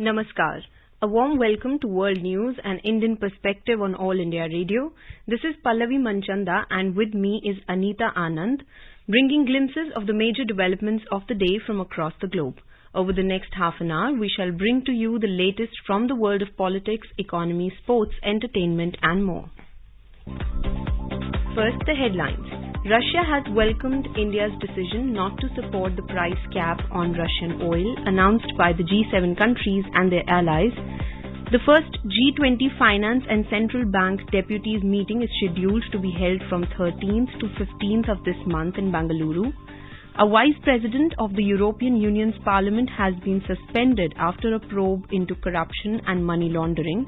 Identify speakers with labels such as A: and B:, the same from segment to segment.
A: Namaskar. A warm welcome to World News and Indian Perspective on All India Radio. This is Pallavi Manchanda and with me is Anita Anand, bringing glimpses of the major developments of the day from across the globe. Over the next half an hour, we shall bring to you the latest from the world of politics, economy, sports, entertainment and more. First, the headlines. Russia has welcomed India's decision not to support the price cap on Russian oil announced by the G7 countries and their allies. The first G20 Finance and Central Bank Deputies meeting is scheduled to be held from 13th to 15th of this month in Bengaluru. A vice president of the European Union's Parliament has been suspended after a probe into corruption and money laundering.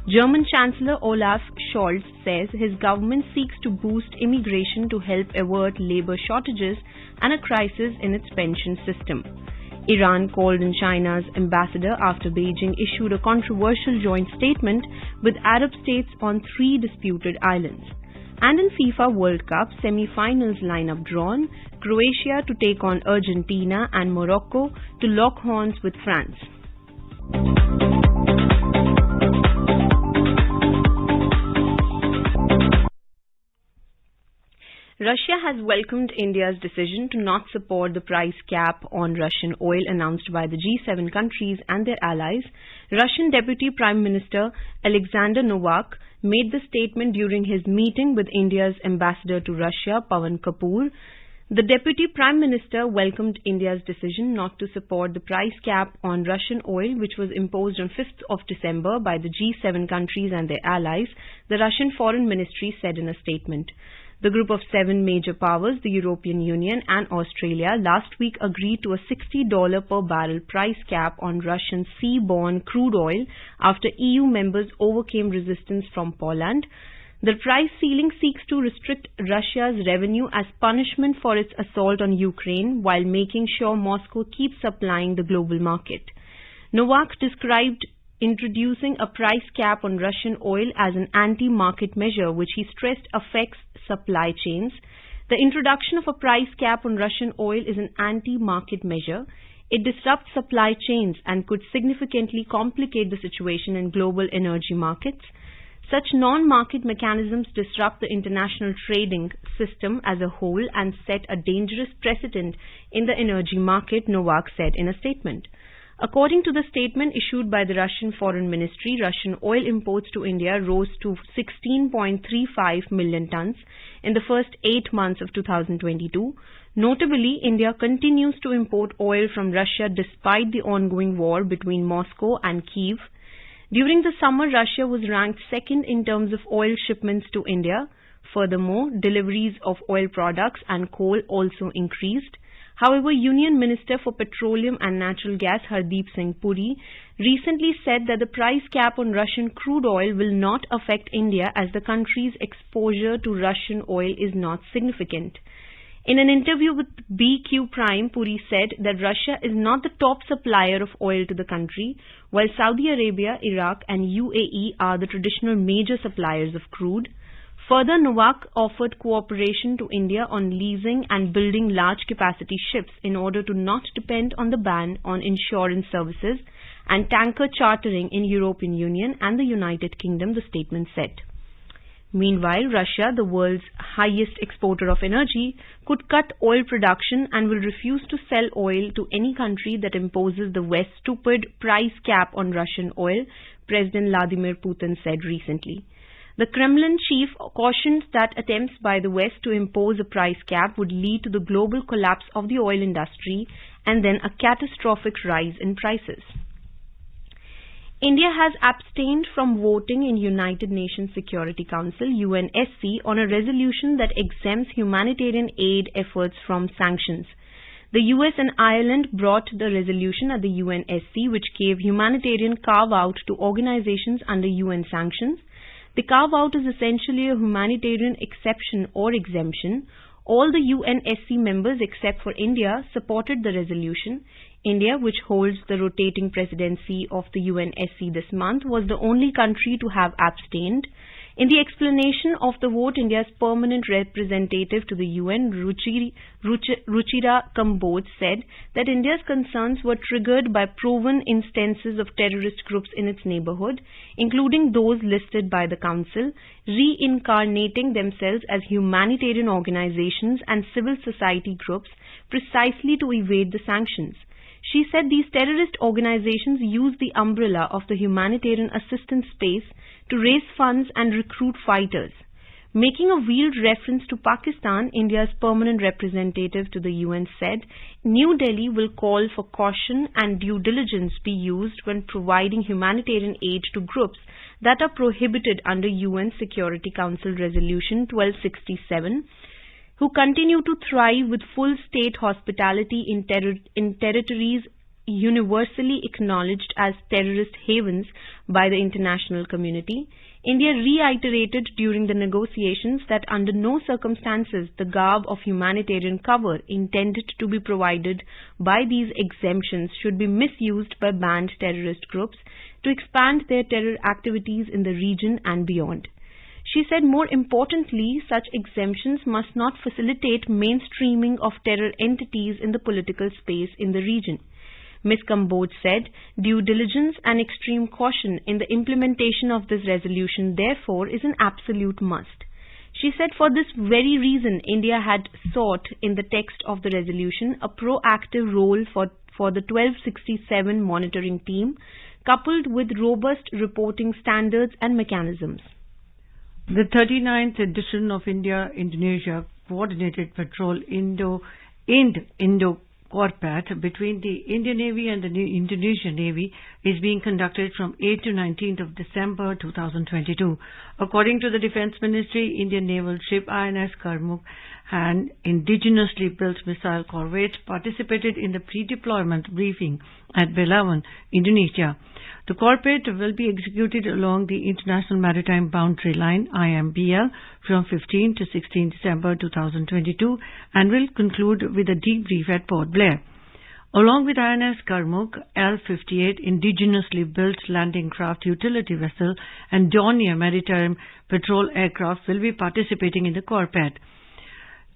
A: German Chancellor Olaf Scholz says his government seeks to boost immigration to help avert labour shortages and a crisis in its pension system. Iran called in China's ambassador after Beijing issued a controversial joint statement with Arab states on 3 disputed islands. And in FIFA World Cup, semi-finals lineup drawn, Croatia to take on Argentina and Morocco to lock horns with France. Russia has welcomed India's decision to not support the price cap on Russian oil announced by the G7 countries and their allies. Russian Deputy Prime Minister Alexander Novak made the statement during his meeting with India's ambassador to Russia, Pavan Kapoor. The Deputy Prime Minister welcomed India's decision not to support the price cap on Russian oil, which was imposed on 5th of December by the G7 countries and their allies, the Russian Foreign Ministry said in a statement. The group of 7 major powers, the European Union and Australia, last week agreed to a $60 per barrel price cap on Russian seaborne crude oil after EU members overcame resistance from Poland. The price ceiling seeks to restrict Russia's revenue as punishment for its assault on Ukraine while making sure Moscow keeps supplying the global market. Novak described introducing a price cap on Russian oil as an anti-market measure, which he stressed affects supply chains. The introduction of a price cap on Russian oil is an anti-market measure. It disrupts supply chains and could significantly complicate the situation in global energy markets. Such non-market mechanisms disrupt the international trading system as a whole and set a dangerous precedent in the energy market, Novak said in a statement. According to the statement issued by the Russian Foreign Ministry, Russian oil imports to India rose to 16.35 million tons in the first 8 months of 2022. Notably, India continues to import oil from Russia despite the ongoing war between Moscow and Kyiv. During the summer, Russia was ranked second in terms of oil shipments to India. Furthermore, deliveries of oil products and coal also increased. However, Union Minister for Petroleum and Natural Gas Hardeep Singh Puri recently said that the price cap on Russian crude oil will not affect India as the country's exposure to Russian oil is not significant. In an interview with BQ Prime, Puri said that Russia is not the top supplier of oil to the country, while Saudi Arabia, Iraq and UAE are the traditional major suppliers of crude. Further, Novak offered cooperation to India on leasing and building large-capacity ships in order to not depend on the ban on insurance services and tanker chartering in European Union and the United Kingdom, the statement said. Meanwhile, Russia, the world's highest exporter of energy, could cut oil production and will refuse to sell oil to any country that imposes the West's stupid price cap on Russian oil, President Vladimir Putin said recently. The Kremlin chief cautioned that attempts by the West to impose a price cap would lead to the global collapse of the oil industry and then a catastrophic rise in prices. India has abstained from voting in United Nations Security Council UNSC on a resolution that exempts humanitarian aid efforts from sanctions. The US and Ireland brought the resolution at the UNSC, which gave humanitarian carve-out to organizations under UN sanctions. The carve-out is essentially a humanitarian exception or exemption. All the UNSC members except for India supported the resolution. India, which holds the rotating presidency of the UNSC this month, was the only country to have abstained. In the explanation of the vote, India's permanent representative to the UN, Ruchira Kamboj, said that India's concerns were triggered by proven instances of terrorist groups in its neighborhood, including those listed by the Council, reincarnating themselves as humanitarian organizations and civil society groups precisely to evade the sanctions. She said these terrorist organizations use the umbrella of the humanitarian assistance space to raise funds and recruit fighters. Making a veiled reference to Pakistan, India's permanent representative to the UN said, New Delhi will call for caution and due diligence be used when providing humanitarian aid to groups that are prohibited under UN Security Council Resolution 1267, who continue to thrive with full state hospitality in territories universally acknowledged as terrorist havens by the international community. India reiterated during the negotiations that under no circumstances the garb of humanitarian cover intended to be provided by these exemptions should be misused by banned terrorist groups to expand their terror activities in the region and beyond. She said, more importantly, such exemptions must not facilitate mainstreaming of terror entities in the political space in the region. Ms. Kamboj said, due diligence and extreme caution in the implementation of this resolution, therefore, is an absolute must. She said for this very reason, India had sought in the text of the resolution a proactive role for the 1267 monitoring team, coupled with robust reporting standards and mechanisms.
B: The 39th edition of India-Indonesia Coordinated Patrol Indo-Corpat between the Indian Navy and the Indonesian Navy is being conducted from 8th to 19th of December 2022. According to the Defence Ministry, Indian naval ship INS Karmuk and indigenously built missile corvette participated in the pre-deployment briefing at Belawan, Indonesia. The corvette will be executed along the International Maritime Boundary Line (IMBL) from 15 to 16 December 2022 and will conclude with a debrief at Port Blair. Along with INS Karmuk, L-58 indigenously built landing craft utility vessel and Dornier maritime patrol aircraft will be participating in the corvette.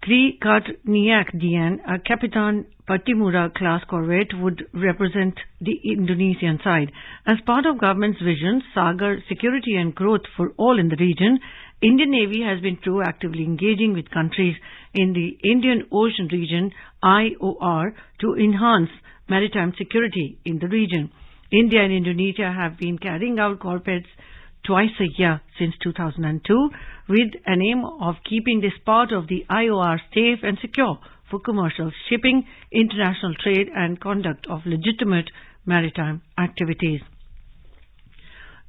B: Kri Kartniak Dian, a Kapitan Patimura class corvette, would represent the Indonesian side. As part of government's vision, Sagar, security and growth for all in the region, Indian Navy has been proactively engaging with countries in the Indian Ocean region, IOR, to enhance maritime security in the region. India and Indonesia have been carrying out corvettes twice a year since 2002 with an aim of keeping this part of the IOR safe and secure for commercial shipping, international trade and conduct of legitimate maritime activities.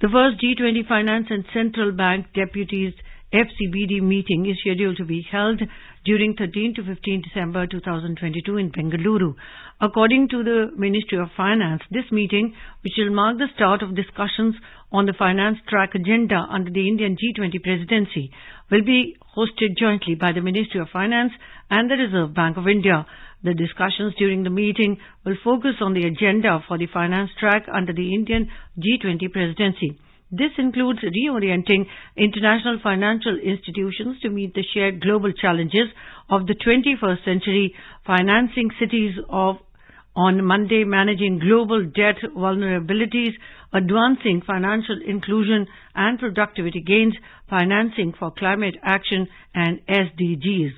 B: The first G20 Finance and Central Bank Deputies FCBD meeting is scheduled to be held during 13 to 15 December 2022 in Bengaluru. According to the Ministry of Finance, this meeting, which will mark the start of discussions on the finance track agenda under the Indian G20 presidency, will be hosted jointly by the Ministry of Finance and the Reserve Bank of India. The discussions during the meeting will focus on the agenda for the finance track under the Indian G20 presidency. This includes reorienting international financial institutions to meet the shared global challenges of the 21st century, financing cities on Monday, managing global debt vulnerabilities, advancing financial inclusion and productivity gains, financing for climate action and SDGs.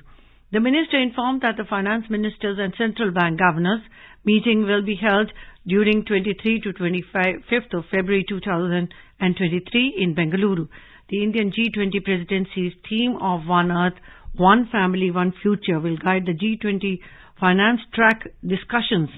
B: The minister informed that the finance ministers and central bank governors meeting will be held during 23 to 25th of February 2023 in Bengaluru. The Indian G20 presidency's theme of One Earth, One Family, One Future will guide the G20 finance track discussions.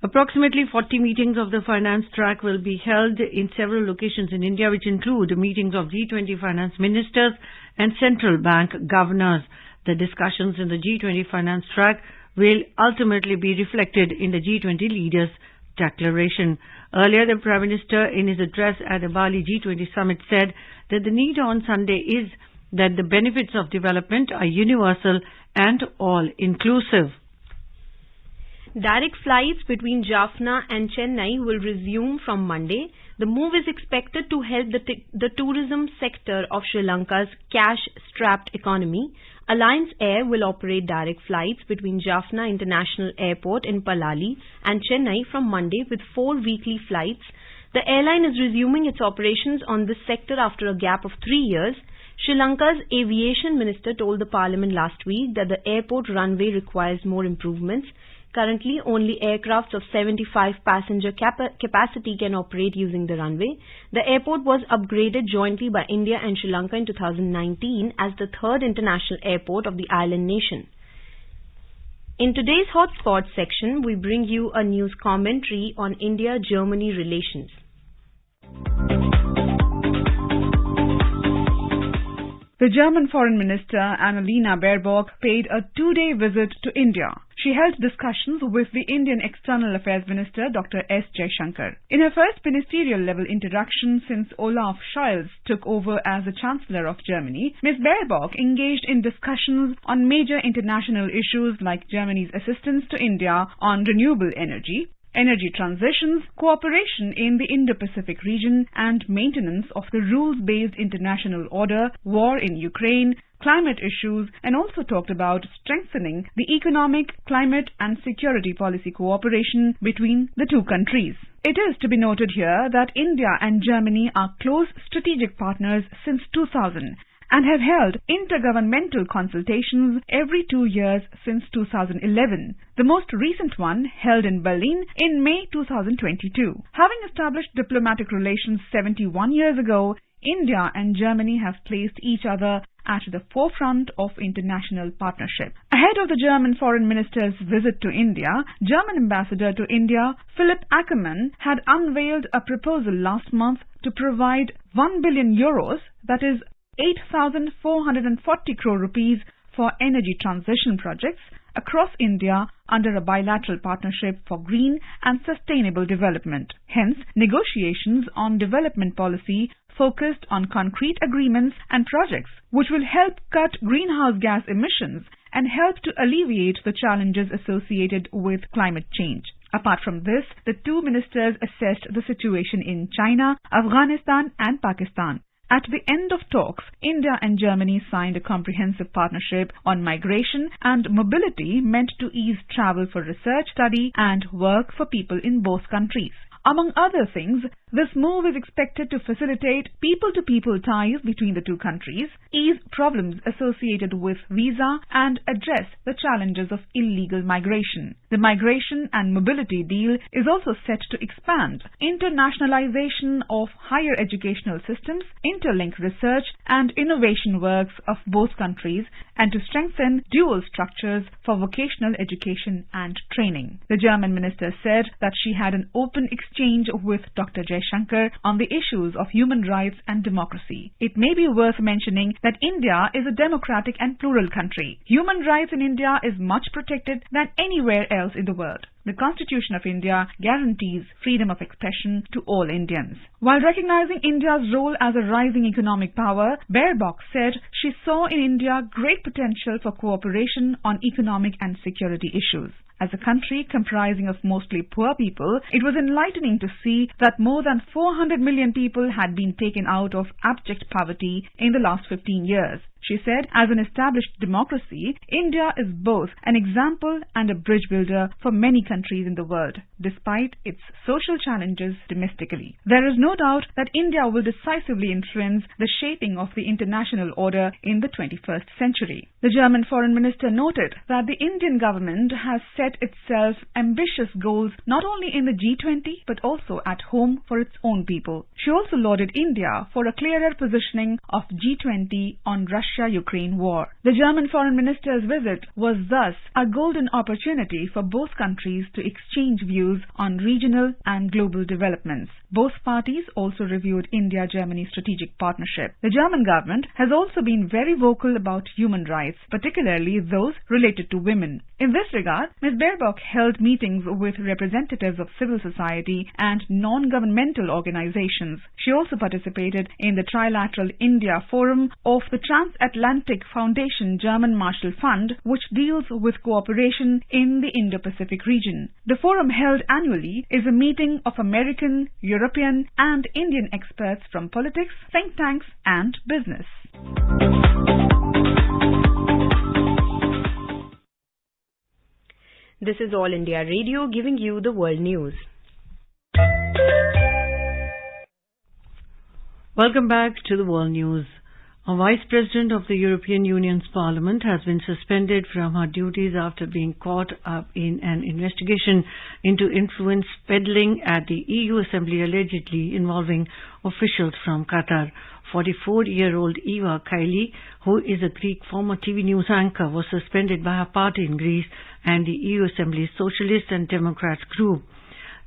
B: Approximately 40 meetings of the finance track will be held in several locations in India, which include meetings of G20 finance ministers and central bank governors. The discussions in the G20 finance track will ultimately be reflected in the G20 leaders' declaration. Earlier, the Prime Minister, in his address at the Bali G20 summit, said that the need on Sunday is that the benefits of development are universal and all-inclusive.
A: Direct flights between Jaffna and Chennai will resume from Monday. The move is expected to help the tourism sector of Sri Lanka's cash-strapped economy. Alliance Air will operate direct flights between Jaffna International Airport in Palali and Chennai from Monday with 4 weekly flights. The airline is resuming its operations on this sector after a gap of 3 years. Sri Lanka's aviation minister told the parliament last week that the airport runway requires more improvements. Currently, only aircrafts of 75 passenger capacity can operate using the runway. The airport was upgraded jointly by India and Sri Lanka in 2019 as the third international airport of the island nation. In today's Hotspot section, we bring you a news commentary on India-Germany relations.
C: The German Foreign Minister Annalena Baerbock paid a 2-day visit to India. She held discussions with the Indian External Affairs Minister Dr. S. Jaishankar. In her first ministerial-level interaction since Olaf Scholz took over as the Chancellor of Germany, Ms. Baerbock engaged in discussions on major international issues like Germany's assistance to India on renewable energy transitions, cooperation in the Indo-Pacific region, and maintenance of the rules-based international order, war in Ukraine, climate issues, and also talked about strengthening the economic, climate, and security policy cooperation between the two countries. It is to be noted here that India and Germany are close strategic partners since 2000. And have held intergovernmental consultations every 2 years since 2011. The most recent one held in Berlin in May 2022. Having established diplomatic relations 71 years ago, India and Germany have placed each other at the forefront of international partnership. Ahead of the German foreign minister's visit to India, German ambassador to India, Philipp Ackermann, had unveiled a proposal last month to provide 1 billion euros, that is 8,440 crore rupees, for energy transition projects across India under a bilateral partnership for green and sustainable development. Hence, negotiations on development policy focused on concrete agreements and projects which will help cut greenhouse gas emissions and help to alleviate the challenges associated with climate change. Apart from this, the two ministers assessed the situation in China, Afghanistan and Pakistan. At the end of talks, India and Germany signed a comprehensive partnership on migration and mobility meant to ease travel for research, study and work for people in both countries. Among other things, this move is expected to facilitate people-to-people ties between the two countries, ease problems associated with visa, and address the challenges of illegal migration. The migration and mobility deal is also set to expand internationalization of higher educational systems, interlink research and innovation works of both countries, and to strengthen dual structures for vocational education and training. The German minister said that she had an open exchange with Dr. Jaishankar on the issues of human rights and democracy. It may be worth mentioning that India is a democratic and plural country. Human rights in India is much protected than anywhere else in the world. The Constitution of India guarantees freedom of expression to all Indians. While recognizing India's role as a rising economic power, Baerbock said she saw in India great potential for cooperation on economic and security issues. As a country comprising of mostly poor people, it was enlightening to see that more than 400 million people had been taken out of abject poverty in the last 15 years. She said, as an established democracy, India is both an example and a bridge builder for many countries in the world, despite its social challenges domestically. There is no doubt that India will decisively influence the shaping of the international order in the 21st century. The German foreign minister noted that the Indian government has set itself ambitious goals not only in the G20 but also at home for its own people. She also lauded India for a clearer positioning of G20 on Russia-Ukraine war. The German foreign minister's visit was thus a golden opportunity for both countries to exchange views on regional and global developments. Both parties also reviewed India-Germany strategic partnership. The German government has also been very vocal about human rights, particularly those related to women. In this regard, Ms. Baerbock held meetings with representatives of civil society and non-governmental organizations. She also participated in the Trilateral India Forum of the Transatlantic Foundation German Marshall Fund, which deals with cooperation in the Indo-Pacific region. The forum, held annually, is a meeting of American, European and Indian experts from politics, think tanks and business.
A: This is All India Radio giving you the world news.
B: Welcome back to the world news. A Vice President of the European Union's Parliament has been suspended from her duties after being caught up in an investigation into influence peddling at the EU Assembly, allegedly involving officials from Qatar. 44-year-old Eva Kaili, who is a Greek former TV news anchor, was suspended by her party in Greece and the EU Assembly's Socialists and Democrats group.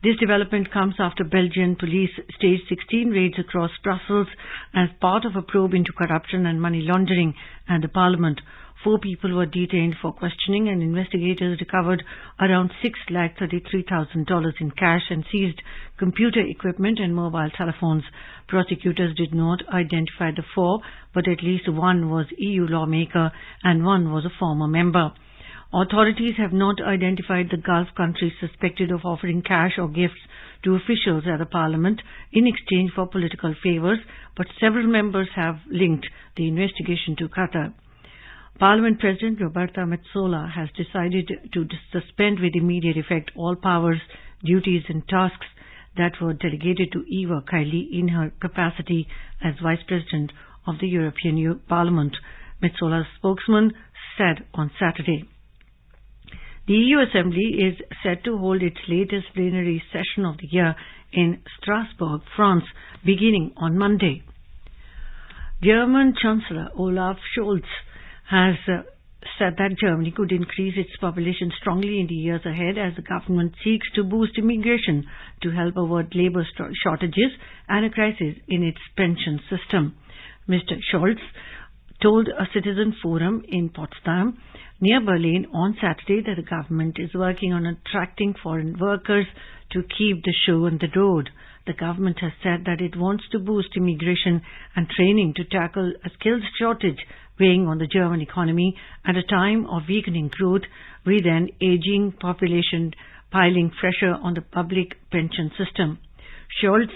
B: This development comes after Belgian police staged 16 raids across Brussels as part of a probe into corruption and money laundering at the Parliament. 4 people were detained for questioning and investigators recovered around $633,000 in cash and seized computer equipment and mobile telephones. Prosecutors did not identify the 4, but at least one was EU lawmaker and one was a former member. Authorities have not identified the Gulf countries suspected of offering cash or gifts to officials at the Parliament in exchange for political favours, but several members have linked the investigation to Qatar. Parliament President Roberta Metsola has decided to suspend with immediate effect all powers, duties and tasks that were delegated to Eva Kaili in her capacity as Vice President of the European Parliament, Metsola's spokesman said on Saturday. The EU Assembly is set to hold its latest plenary session of the year in Strasbourg, France, beginning on Monday. German Chancellor Olaf Scholz has said that Germany could increase its population strongly in the years ahead as the government seeks to boost immigration to help avert labour shortages and a crisis in its pension system. Mr. Scholz told a citizen forum in Potsdam, near Berlin, on Saturday that the government is working on attracting foreign workers to keep the show on the road. The government has said that it wants to boost immigration and training to tackle a skills shortage weighing on the German economy at a time of weakening growth with an aging population piling pressure on the public pension system. Scholz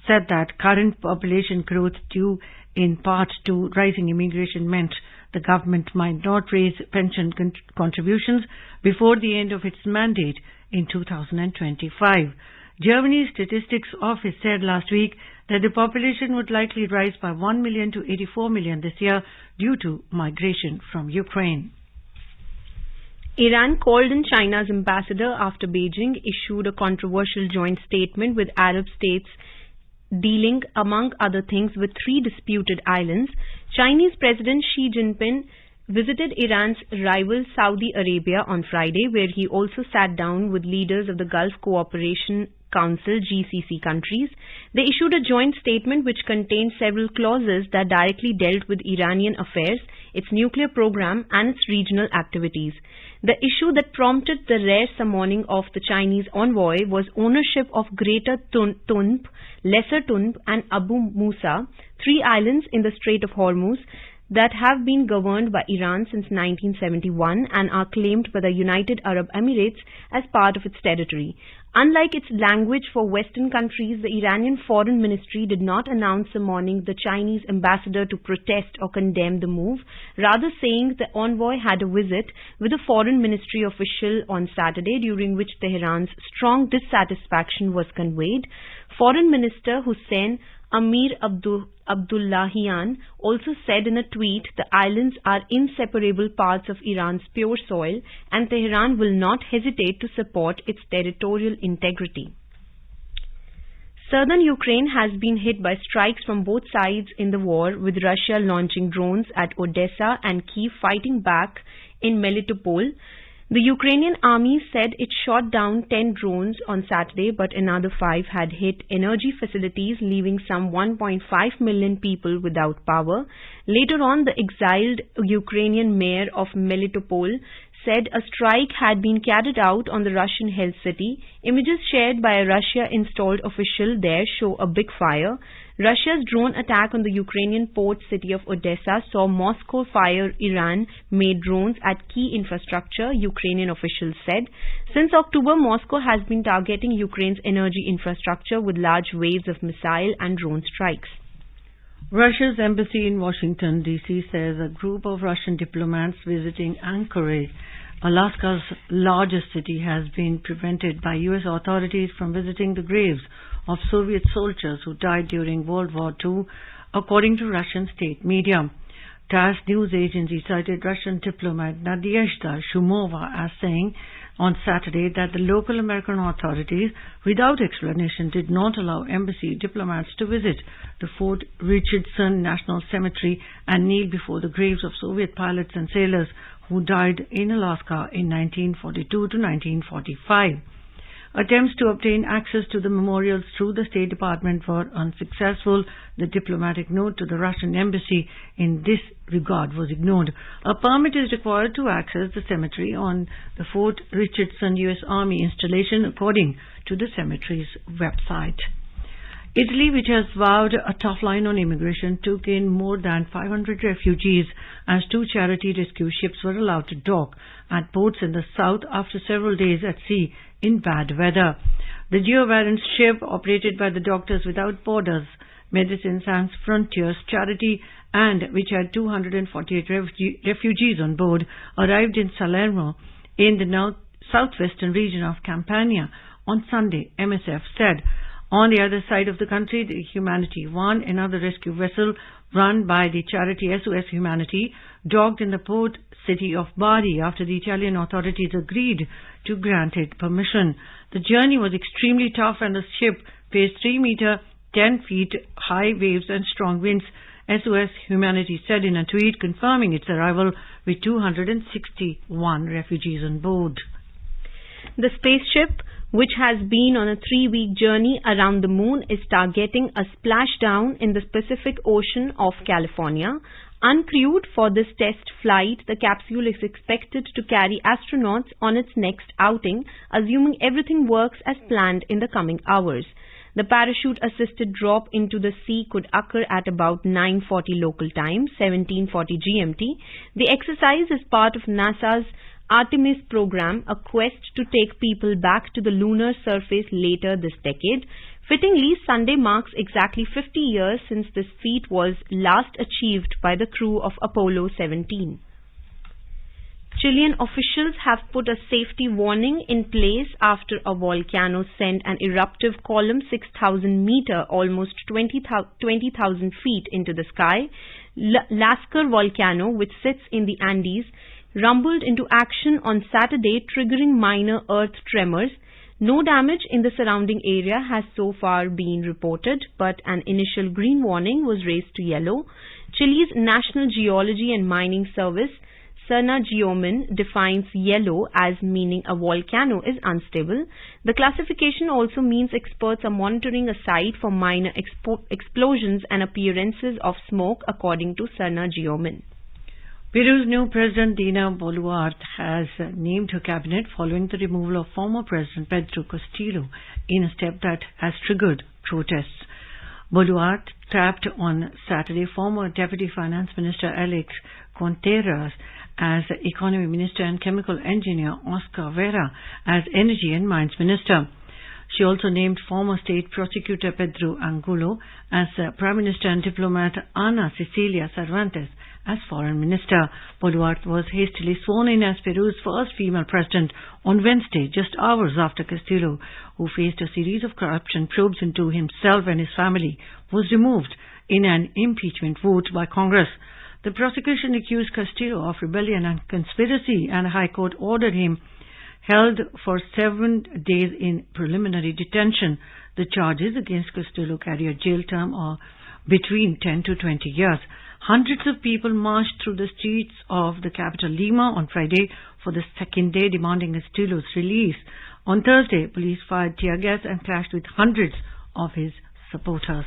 B: said that current population growth due in part to rising immigration meant the government might not raise pension contributions before the end of its mandate in 2025. Germany's Statistics Office said last week that the population would likely rise by 1 million to 84 million this year due to migration from Ukraine.
A: Iran called in China's ambassador after Beijing issued a controversial joint statement with Arab states dealing, among other things, with 3 disputed islands. Chinese President Xi Jinping visited Iran's rival Saudi Arabia on Friday, where he also sat down with leaders of the Gulf Cooperation Council GCC countries. They issued a joint statement which contained several clauses that directly dealt with Iranian affairs, its nuclear program and its regional activities. The issue that prompted the rare summoning of the Chinese envoy was ownership of Greater Tunb, Lesser Tunb and Abu Musa, 3 islands in the Strait of Hormuz that have been governed by Iran since 1971 and are claimed by the United Arab Emirates as part of its territory. Unlike its language for Western countries, the Iranian Foreign Ministry did not announce summoning the Chinese ambassador to protest or condemn the move, rather saying the envoy had a visit with a Foreign Ministry official on Saturday, during which Tehran's strong dissatisfaction was conveyed. Foreign Minister Hussein Amir Abdullahian also said in a tweet, the islands are inseparable parts of Iran's pure soil and Tehran will not hesitate to support its territorial integrity. Southern Ukraine has been hit by strikes from both sides in the war, with Russia launching drones at Odessa and Kyiv fighting back in Melitopol. The Ukrainian army said it shot down 10 drones on Saturday, but another 5 had hit energy facilities, leaving some 1.5 million people without power. Later on, the exiled Ukrainian mayor of Melitopol said a strike had been carried out on the Russian held city. Images shared by a Russia-installed official there show a big fire. Russia's drone attack on the Ukrainian port city of Odessa saw Moscow fire Iran-made drones at key infrastructure, Ukrainian officials said. Since October, Moscow has been targeting Ukraine's energy infrastructure with large waves of missile and drone strikes.
B: Russia's embassy in Washington, D.C. says a group of Russian diplomats visiting Anchorage, Alaska's largest city, has been prevented by U.S. authorities from visiting the graves of Soviet soldiers who died during World War II, according to Russian state media. TASS news agency cited Russian diplomat Nadezhda Shumova as saying on Saturday that the local American authorities, without explanation, did not allow embassy diplomats to visit the Fort Richardson National Cemetery and kneel before the graves of Soviet pilots and sailors who died in Alaska in 1942 to 1945. Attempts to obtain access to the memorials through the State Department were unsuccessful. The diplomatic note to the Russian embassy in this regard was ignored. A permit is required to access the cemetery on the Fort Richardson U.S. Army installation, according to the cemetery's website. Italy, which has vowed a tough line on immigration, took in more than 500 refugees as 2 charity rescue ships were allowed to dock at ports in the south after several days at sea in bad weather. The Geovariant ship, operated by the Doctors Without Borders, Medicine Sans Frontiers charity, and which had 248 refugees on board, arrived in Salerno in the southwestern region of Campania on Sunday, MSF said. On the other side of the country, the Humanity One, another rescue vessel run by the charity SOS Humanity, docked in the port city of Bari after the Italian authorities agreed to grant it permission. The journey was extremely tough and the ship faced 3-meter, 10 feet high waves and strong winds, SOS Humanity said in a tweet, confirming its arrival with 261 refugees on board.
A: The spaceship, which has been on a 3-week journey around the moon, is targeting a splashdown in the Pacific Ocean off California. Uncrewed for this test flight, the capsule is expected to carry astronauts on its next outing, assuming everything works as planned in the coming hours. The parachute-assisted drop into the sea could occur at about 9:40 local time, 17:40 GMT. The exercise is part of NASA's Artemis program, a quest to take people back to the lunar surface later this decade. Fittingly, Sunday marks exactly 50 years since this feat was last achieved by the crew of Apollo 17. Chilean officials have put a safety warning in place after a volcano sent an eruptive column 6,000 meter, almost 20,000 feet into the sky. Lascar volcano, which sits in the Andes, rumbled into action on Saturday, triggering minor earth tremors. No damage in the surrounding area has so far been reported, but an initial green warning was raised to yellow. Chile's National Geology and Mining Service, SERNAGEOMIN, defines yellow as meaning a volcano is unstable. The classification also means experts are monitoring a site for minor explosions and appearances of smoke, according to SERNAGEOMIN.
B: Peru's new president, Dina Boluarte, has named her cabinet following the removal of former President Pedro Castillo in a step that has triggered protests. Boluarte tapped on Saturday former Deputy Finance Minister Alex Contreras as Economy Minister and Chemical Engineer Oscar Vera as Energy and Mines Minister. She also named former State Prosecutor Pedro Angulo as Prime Minister and diplomat Ana Cecilia Cervantes as Foreign Minister. Boluarte was hastily sworn in as Peru's first female president on Wednesday, just hours after Castillo, who faced a series of corruption probes into himself and his family, was removed in an impeachment vote by Congress. The prosecution accused Castillo of rebellion and conspiracy, and a High Court ordered him held for 7 days in preliminary detention. The charges against Castillo carry a jail term of between 10 to 20 years. Hundreds of people marched through the streets of the capital Lima on Friday for the second day, demanding Castillo's release. On Thursday, police fired tear gas and clashed with hundreds of his supporters.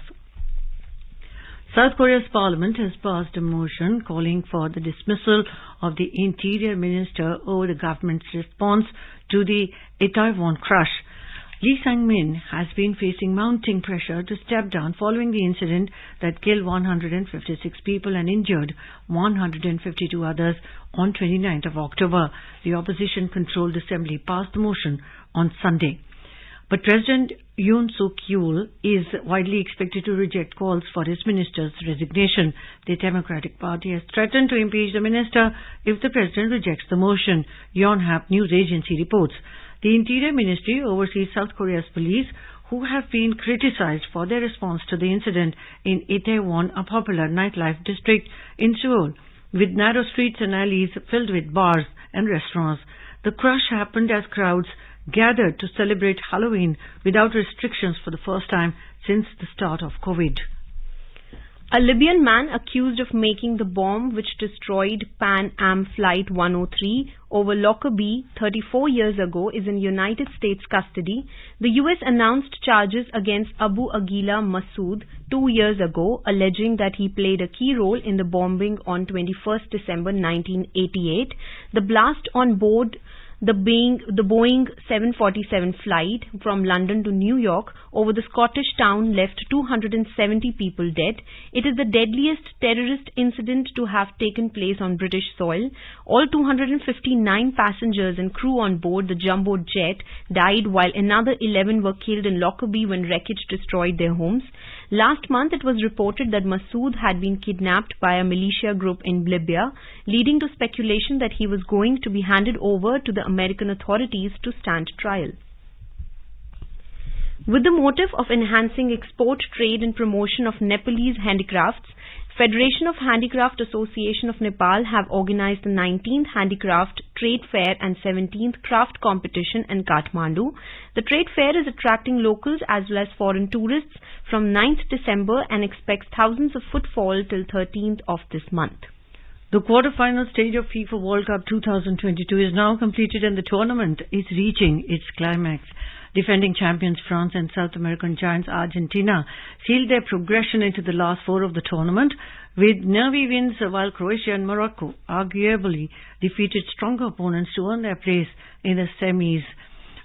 B: South Korea's parliament has passed a motion calling for the dismissal of the interior minister over the government's response to the Itaewon crush. Lee Sang-min has been facing mounting pressure to step down following the incident that killed 156 people and injured 152 others on 29th of October. The opposition-controlled assembly passed the motion on Sunday. But President Yoon Suk-yeol is widely expected to reject calls for his minister's resignation. The Democratic Party has threatened to impeach the minister if the president rejects the motion, Yonhap news agency reports. The Interior Ministry oversees South Korea's police, who have been criticized for their response to the incident in Itaewon, a popular nightlife district in Seoul, with narrow streets and alleys filled with bars and restaurants. The crush happened as crowds gathered to celebrate Halloween without restrictions for the first time since the start of COVID.
A: A Libyan man accused of making the bomb which destroyed Pan Am Flight 103 over Lockerbie 34 years ago is in United States custody. The U.S. announced charges against Abu Aguila Masood 2 years ago, alleging that he played a key role in the bombing on 21st December 1988. The blast on board the Boeing 747 flight from London to New York over the Scottish town left 270 people dead. It is the deadliest terrorist incident to have taken place on British soil. All 259 passengers and crew on board the jumbo jet died, while another 11 were killed in Lockerbie when wreckage destroyed their homes. Last month, it was reported that Masood had been kidnapped by a militia group in Libya, leading to speculation that he was going to be handed over to the American authorities to stand trial. With the motive of enhancing export trade and promotion of Nepalese handicrafts, Federation of Handicraft Association of Nepal have organized the 19th Handicraft Trade Fair and 17th Craft Competition in Kathmandu. The trade fair is attracting locals as well as foreign tourists from 9th December and expects thousands of footfall till 13th of this month.
B: The quarter-final stage of FIFA World Cup 2022 is now completed and the tournament is reaching its climax. Defending champions France and South American giants Argentina sealed their progression into the last four of the tournament with nervy wins, while Croatia and Morocco arguably defeated stronger opponents to earn their place in the semis.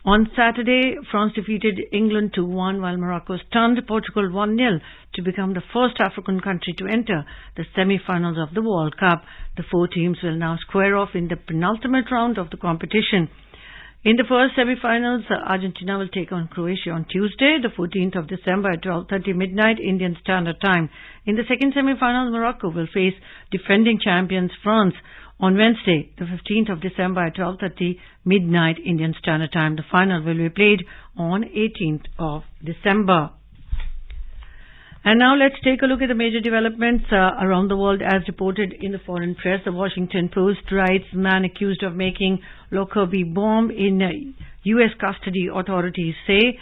B: On Saturday, France defeated England 2-1, while Morocco stunned Portugal 1-0 to become the first African country to enter the semi-finals of the World Cup. The four teams will now square off in the penultimate round of the competition. In the first semi-finals, Argentina will take on Croatia on Tuesday, the 14th of December at 12:30 midnight Indian Standard Time. In the second semi-final, Morocco will face defending champions France on Wednesday, the 15th of December at 12:30 midnight Indian Standard Time. The final will be played on 18th of December. And now let's take a look at the major developments around the world as reported in the foreign press. The Washington Post writes, man accused of making Lockerbie bomb in U.S. custody, authorities say.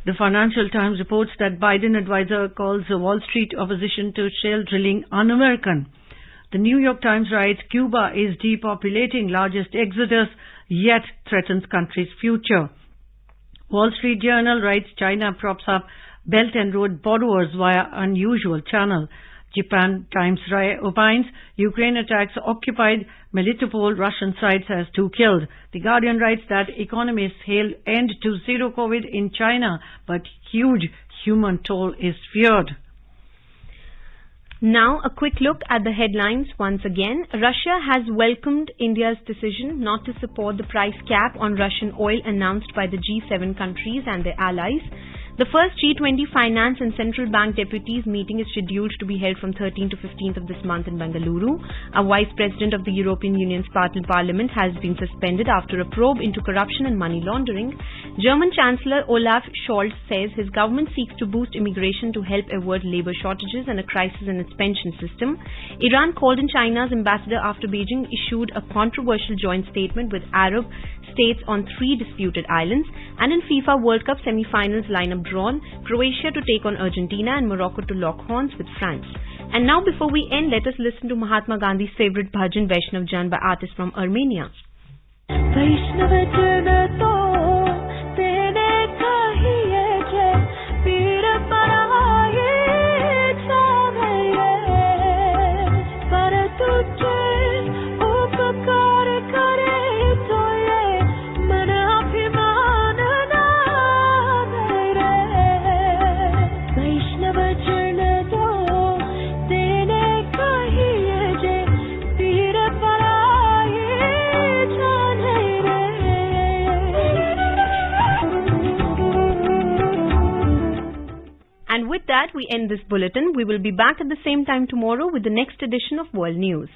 B: The Financial Times reports that Biden advisor calls the Wall Street opposition to shale drilling un-American. The New York Times writes, Cuba is depopulating, largest exodus, yet threatens country's future. Wall Street Journal writes, China props up Belt and Road borrowers via unusual channel. Japan Times opines, Ukraine attacks occupied Melitopol, Russian sites has 2 killed. The Guardian writes that economists hail end to zero COVID in China, but huge human toll is feared.
A: Now, a quick look at the headlines once again. Russia has welcomed India's decision not to support the price cap on Russian oil announced by the G7 countries and their allies. The first G20 Finance and Central Bank Deputies meeting is scheduled to be held from 13th to 15th of this month in Bengaluru. A Vice President of the European Union's Parliament has been suspended after a probe into corruption and money laundering. German Chancellor Olaf Scholz says his government seeks to boost immigration to help avert labor shortages and a crisis in its pension system. Iran called in China's ambassador after Beijing issued a controversial joint statement with Arab states on 3 disputed islands. And in FIFA World Cup semi-finals lineup drawn, Croatia to take on Argentina and Morocco to lock horns with France. And now before we end, let us listen to Mahatma Gandhi's favorite bhajan Vaishnav Jan by artists from Armenia. that, we end this bulletin. We will be back at the same time tomorrow with the next edition of World News.